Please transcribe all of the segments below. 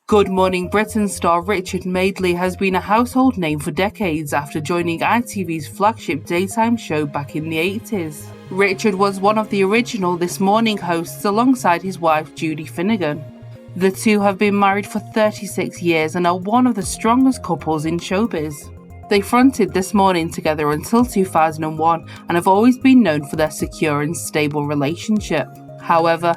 Good Morning Britain star Richard Madeley has been a household name for decades after joining ITV's flagship daytime show back in the 80s. Richard was one of the original This Morning hosts alongside his wife Judy Finnigan. The two have been married for 36 years and are one of the strongest couples in showbiz. They fronted This Morning together until 2001 and have always been known for their secure and stable relationship. However,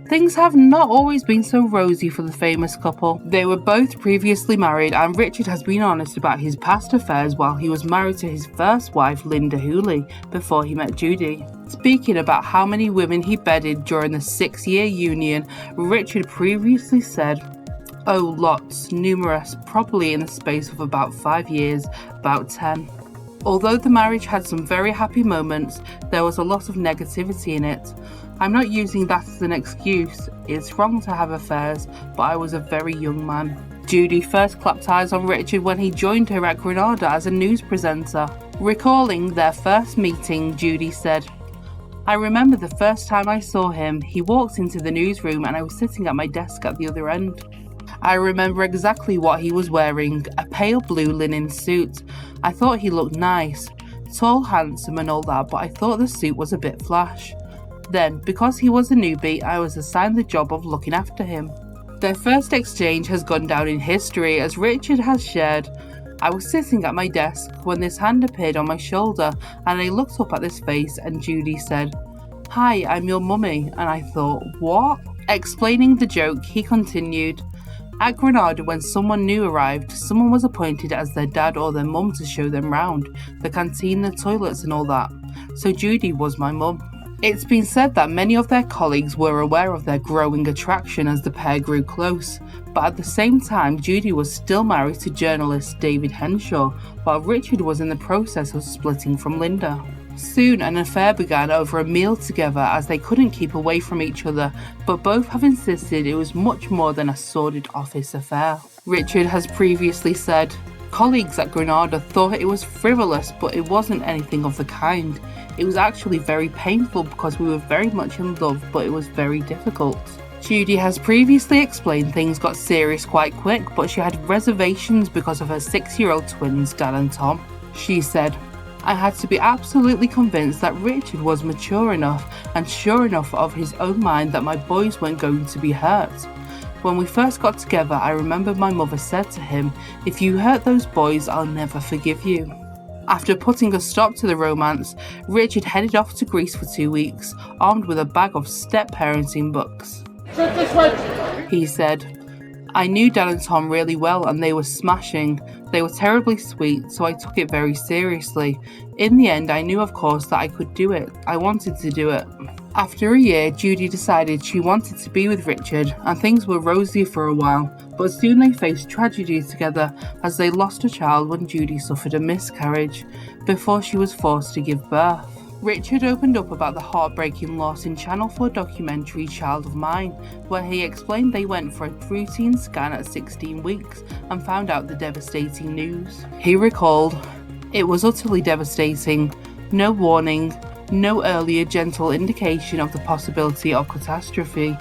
things have not always been so rosy for the famous couple. They were both previously married, and Richard has been honest about his past affairs while he was married to his first wife Lynda Hooley before he met Judy. Speaking about how many women he bedded during the 6-year union, Richard previously said, "Oh, lots, numerous, probably in the space of about 5 years, about 10. Although the marriage had some very happy moments, there was a lot of negativity in it. I'm not using that as an excuse. It's wrong to have affairs, but I was a very young man." Judy first clapped eyes on Richard when he joined her at Granada as a news presenter. Recalling their first meeting, Judy said, "I remember the first time I saw him, he walked into the newsroom and I was sitting at my desk at the other end. I remember exactly what he was wearing, a pale blue linen suit. I thought he looked nice, tall, handsome and all that, but I thought the suit was a bit flash. Then, because he was a newbie, I was assigned the job of looking after him." Their first exchange has gone down in history as Richard has shared, "I was sitting at my desk when this hand appeared on my shoulder and I looked up at this face and Judy said, 'Hi, I'm your mummy,' and I thought, what?" Explaining the joke, he continued, "At Granada, when someone new arrived, someone was appointed as their dad or their mum to show them round, the canteen, the toilets and all that. So Judy was my mum." It's been said that many of their colleagues were aware of their growing attraction as the pair grew close, but at the same time, Judy was still married to journalist David Henshaw, while Richard was in the process of splitting from Lynda. Soon an affair began over a meal together as they couldn't keep away from each other, but both have insisted it was much more than a sordid office affair. Richard has previously said, "Colleagues at Granada thought it was frivolous, but it wasn't anything of the kind. It was actually very painful because we were very much in love, but it was very difficult." Judy has previously explained things got serious quite quick, but she had reservations because of her 6-year-old twins, Dan and Tom. She said, "I had to be absolutely convinced that Richard was mature enough and sure enough of his own mind that my boys weren't going to be hurt. When we first got together, I remember my mother said to him, 'If you hurt those boys, I'll never forgive you.'" After putting a stop to the romance, Richard headed off to Greece for 2 weeks, armed with a bag of step-parenting books. He said, "I knew Dan and Tom really well and they were smashing. They were terribly sweet, so I took it very seriously. In the end, I knew of course that I could do it. I wanted to do it." After a year, Judy decided she wanted to be with Richard and things were rosy for a while, but soon they faced tragedy together as they lost a child when Judy suffered a miscarriage before she was forced to give birth. Richard opened up about the heartbreaking loss in Channel 4 documentary Child of Mine, where he explained they went for a routine scan at 16 weeks and found out the devastating news. He recalled, "It was utterly devastating. No warning, no earlier gentle indication of the possibility of catastrophe.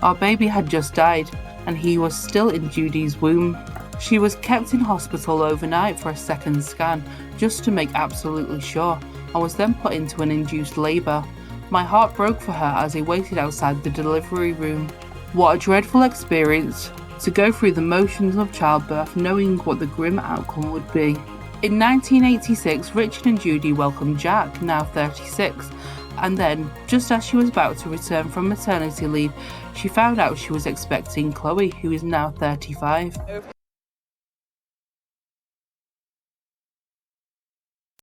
Our baby had just died, and he was still in Judy's womb. She was kept in hospital overnight for a second scan, just to make absolutely sure, and was then put into an induced labour. My heart broke for her as I waited outside the delivery room. What a dreadful experience, to go through the motions of childbirth knowing what the grim outcome would be." In 1986, Richard and Judy welcomed Jack, now 36, and then, just as she was about to return from maternity leave, she found out she was expecting Chloe, who is now 35.